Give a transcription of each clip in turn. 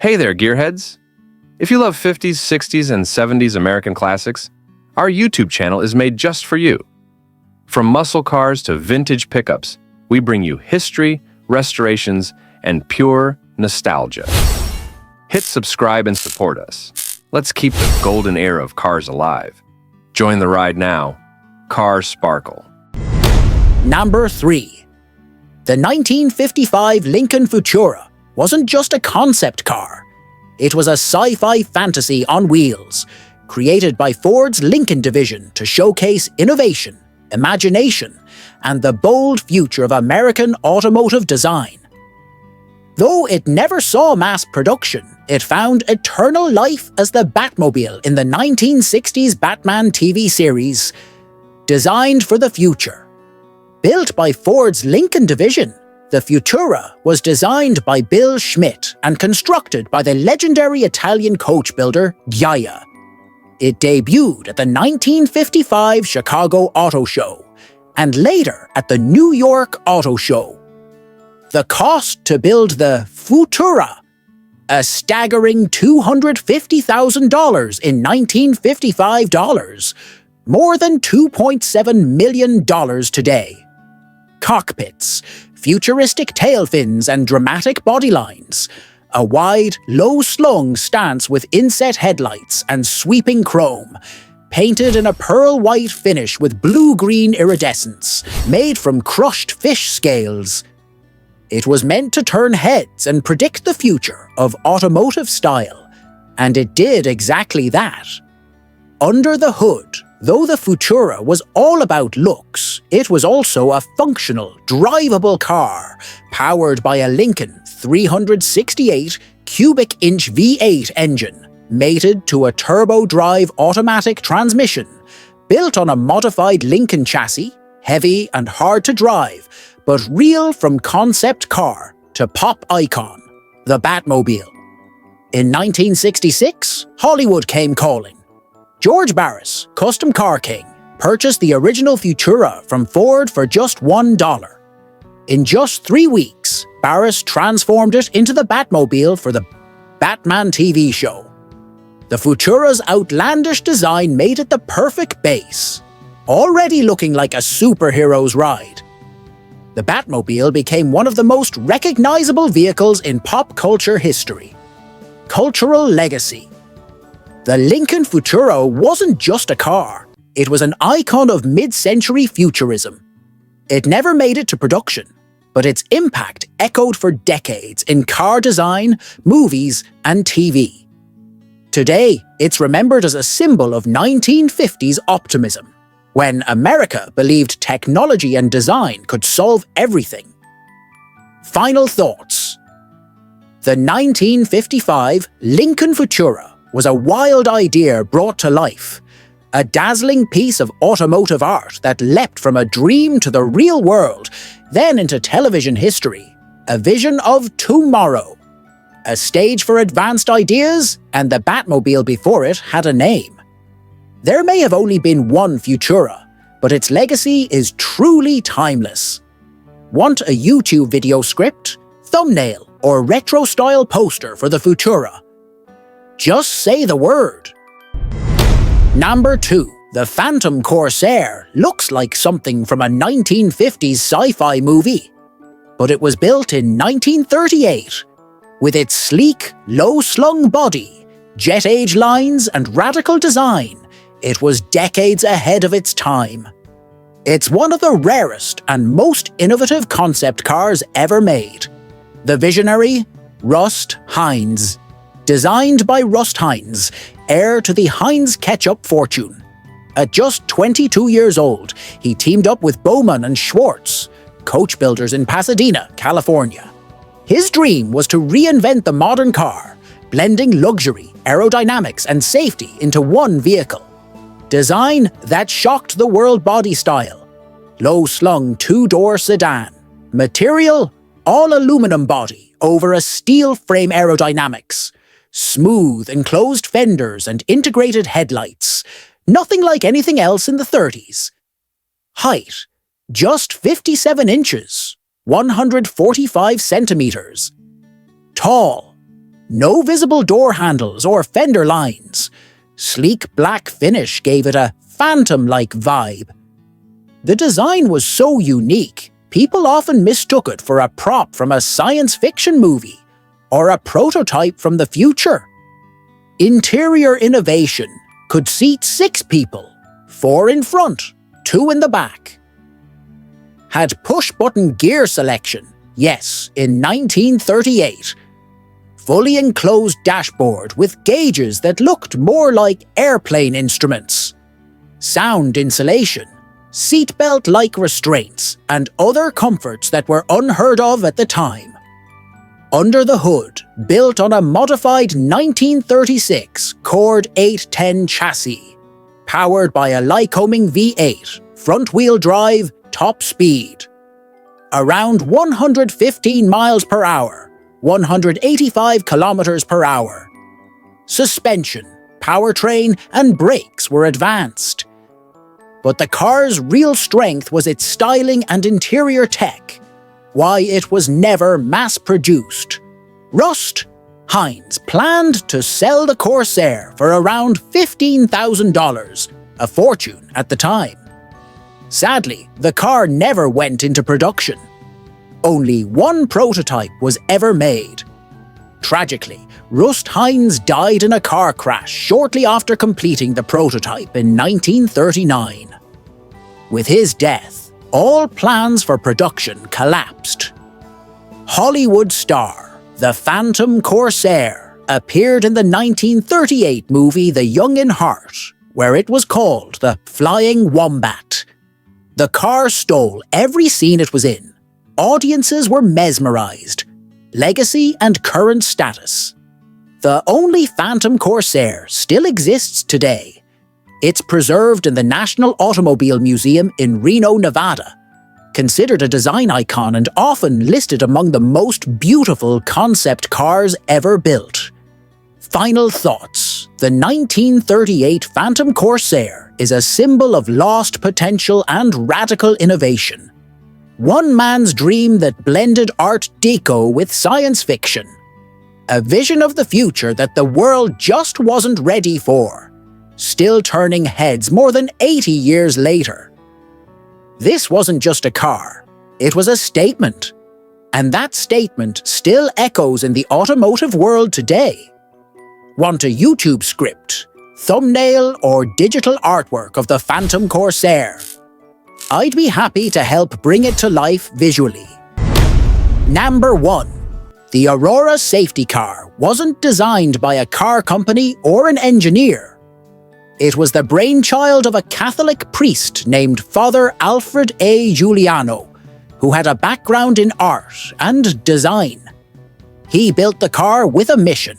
Hey there, gearheads! If you love 50s, 60s, and 70s American classics, our YouTube channel is made just for you. From muscle cars to vintage pickups, we bring you history, restorations, and pure nostalgia. Hit subscribe and support us. Let's keep the golden era of cars alive. Join the ride now. Cars Sparkle. Number 3. The 1955 Lincoln Futura wasn't just a concept car. It was a sci-fi fantasy on wheels, created by Ford's Lincoln division to showcase innovation, imagination, and the bold future of American automotive design. Though it never saw mass production, it found eternal life as the Batmobile in the 1960s Batman TV series. Designed for the future. Built by Ford's Lincoln division, the Futura was designed by Bill Schmidt and constructed by the legendary Italian coach builder Ghiaia. It debuted at the 1955 Chicago Auto Show and later at the New York Auto Show. The cost to build the Futura, a staggering $250,000 in 1955 dollars, more than $2.7 million today. Cockpits, futuristic tail fins and dramatic bodylines, a wide, low-slung stance with inset headlights and sweeping chrome, painted in a pearl-white finish with blue-green iridescence, made from crushed fish scales. It was meant to turn heads and predict the future of automotive style, and it did exactly that. Under the hood, though the Futura was all about looks, it was also a functional, drivable car, powered by a Lincoln 368 cubic-inch V8 engine, mated to a turbo-drive automatic transmission, built on a modified Lincoln chassis, heavy and hard to drive, but real from concept car to pop icon, the Batmobile. In 1966, Hollywood came calling. George Barris, Custom Car King, purchased the original Futura from Ford for just $1. In just 3 weeks, Barris transformed it into the Batmobile for the Batman TV show. The Futura's outlandish design made it the perfect base, already looking like a superhero's ride. The Batmobile became one of the most recognizable vehicles in pop culture history. Cultural legacy. The Lincoln Futura wasn't just a car, it was an icon of mid-century futurism. It never made it to production, but its impact echoed for decades in car design, movies, and TV. Today, it's remembered as a symbol of 1950s optimism, when America believed technology and design could solve everything. Final thoughts. The 1955 Lincoln Futura was a wild idea brought to life, a dazzling piece of automotive art that leapt from a dream to the real world, then into television history, a vision of tomorrow. A stage for advanced ideas, and the Batmobile before it had a name. There may have only been one Futura, but its legacy is truly timeless. Want a YouTube video script, thumbnail, or retro-style poster for the Futura? Just say the word. Number 2. The Phantom Corsair looks like something from a 1950s sci-fi movie, but it was built in 1938. With its sleek, low-slung body, jet-age lines, and radical design, it was decades ahead of its time. It's one of the rarest and most innovative concept cars ever made. The visionary Rust Heinz. Designed by Rust Heinz, heir to the Heinz ketchup fortune. At just 22 years old, he teamed up with Bowman and Schwartz, coach builders in Pasadena, California. His dream was to reinvent the modern car, blending luxury, aerodynamics, and safety into one vehicle. Design that shocked the world body style. Low-slung two-door sedan. Material, all aluminum body over a steel frame aerodynamics. Smooth enclosed fenders and integrated headlights. Nothing like anything else in the 30s. Height, just 57 inches, 145 centimeters. Tall, No visible door handles or fender lines. Sleek black finish gave it a phantom-like vibe. The design was so unique, people often mistook it for a prop from a science fiction movie or a prototype from the future. Interior innovation could seat 6 people, 4 in front, 2 in the back. Had push-button gear selection, yes, in 1938. Fully enclosed dashboard with gauges that looked more like airplane instruments. Sound insulation, seatbelt-like restraints, and other comforts that were unheard of at the time. Under the hood, built on a modified 1936 Cord 810 chassis, powered by a Lycoming V8, front-wheel drive, top speed. Around 115 miles per hour, 185 kilometers per hour. Suspension, powertrain, and brakes were advanced. But the car's real strength was its styling and interior tech. Why it was never mass-produced. Rust? Heinz planned to sell the Corsair for around $15,000, a fortune at the time. Sadly, the car never went into production. Only one prototype was ever made. Tragically, Rust Heinz died in a car crash shortly after completing the prototype in 1939. With his death, all plans for production collapsed. Hollywood star, the Phantom Corsair, appeared in the 1938 movie The Young in Heart, where it was called the Flying Wombat. The car stole every scene it was in. Audiences were mesmerized. Legacy and current status. The only Phantom Corsair still exists today. It's preserved in the National Automobile Museum in Reno, Nevada. Considered a design icon and often listed among the most beautiful concept cars ever built. Final thoughts. The 1938 Phantom Corsair is a symbol of lost potential and radical innovation. One man's dream that blended Art Deco with science fiction. A vision of the future that the world just wasn't ready for. Still turning heads more than 80 years later. This wasn't just a car, it was a statement. And that statement still echoes in the automotive world today. Want a YouTube script, thumbnail, or digital artwork of the Phantom Corsair? I'd be happy to help bring it to life visually. Number 1. The Aurora safety car wasn't designed by a car company or an engineer. It was the brainchild of a Catholic priest named Father Alfred A. Giuliano, who had a background in art and design. He built the car with a mission: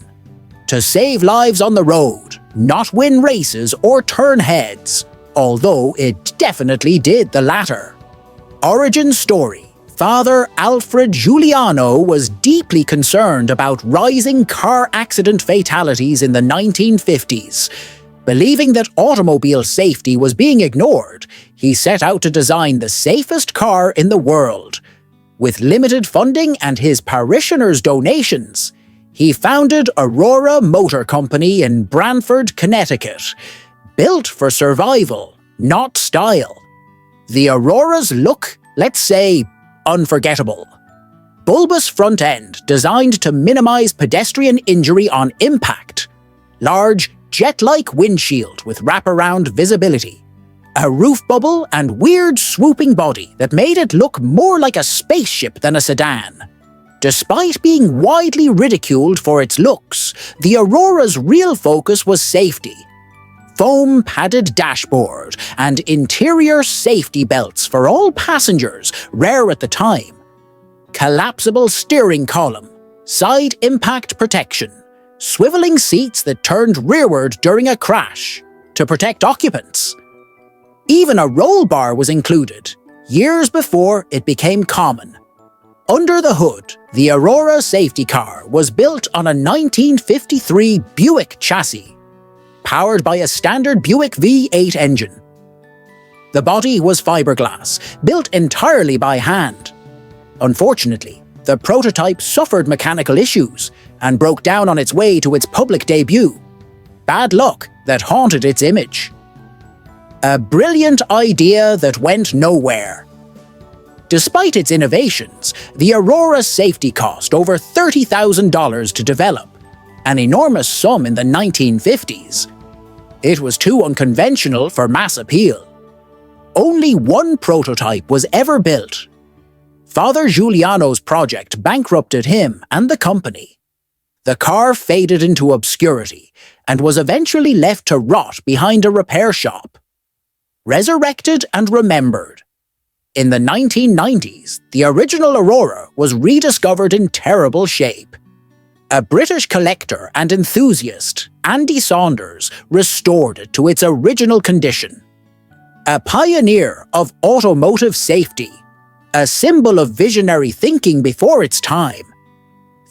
to save lives on the road, not win races or turn heads, although it definitely did the latter. Origin story: Father Alfred Giuliano was deeply concerned about rising car accident fatalities in the 1950s. Believing that automobile safety was being ignored, he set out to design the safest car in the world. With limited funding and his parishioners' donations, he founded Aurora Motor Company in Branford, Connecticut, built for survival, not style. The Aurora's look, let's say, unforgettable. Bulbous front end designed to minimize pedestrian injury on impact. Large, jet-like windshield with wraparound visibility. A roof bubble and weird swooping body that made it look more like a spaceship than a sedan. Despite being widely ridiculed for its looks, the Aurora's real focus was safety. Foam-padded dashboard and interior safety belts for all passengers, rare at the time. Collapsible steering column, side impact protection, swiveling seats that turned rearward during a crash to protect occupants. Even a roll bar was included, years before it became common. Under the hood, the Aurora safety car was built on a 1953 Buick chassis, powered by a standard Buick V8 engine. The body was fiberglass, built entirely by hand. Unfortunately, The prototype suffered mechanical issues and broke down on its way to its public debut. Bad luck that haunted its image. A brilliant idea that went nowhere. Despite its innovations, the Aurora safety cost over $30,000 to develop, an enormous sum in the 1950s. It was too unconventional for mass appeal. Only one prototype was ever built. Father Giuliano's project bankrupted him and the company. The car faded into obscurity and was eventually left to rot behind a repair shop. Resurrected and remembered. In the 1990s, the original Aurora was rediscovered in terrible shape. A British collector and enthusiast, Andy Saunders, restored it to its original condition. A pioneer of automotive safety, a symbol of visionary thinking before its time.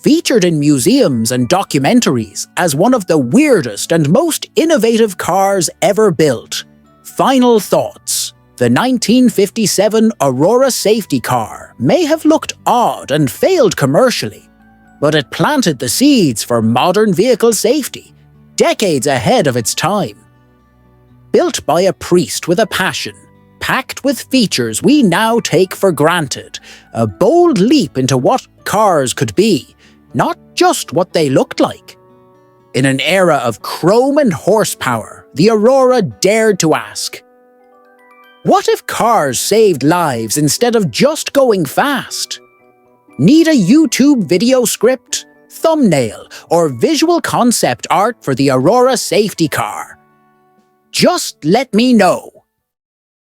Featured in museums and documentaries as one of the weirdest and most innovative cars ever built. Final thoughts. The 1957 Aurora safety car may have looked odd and failed commercially, but it planted the seeds for modern vehicle safety, decades ahead of its time. Built by a priest with a passion, packed with features we now take for granted, a bold leap into what cars could be, not just what they looked like. In an era of chrome and horsepower, the Aurora dared to ask, what if cars saved lives instead of just going fast? Need a YouTube video script, thumbnail, or visual concept art for the Aurora safety car? Just let me know.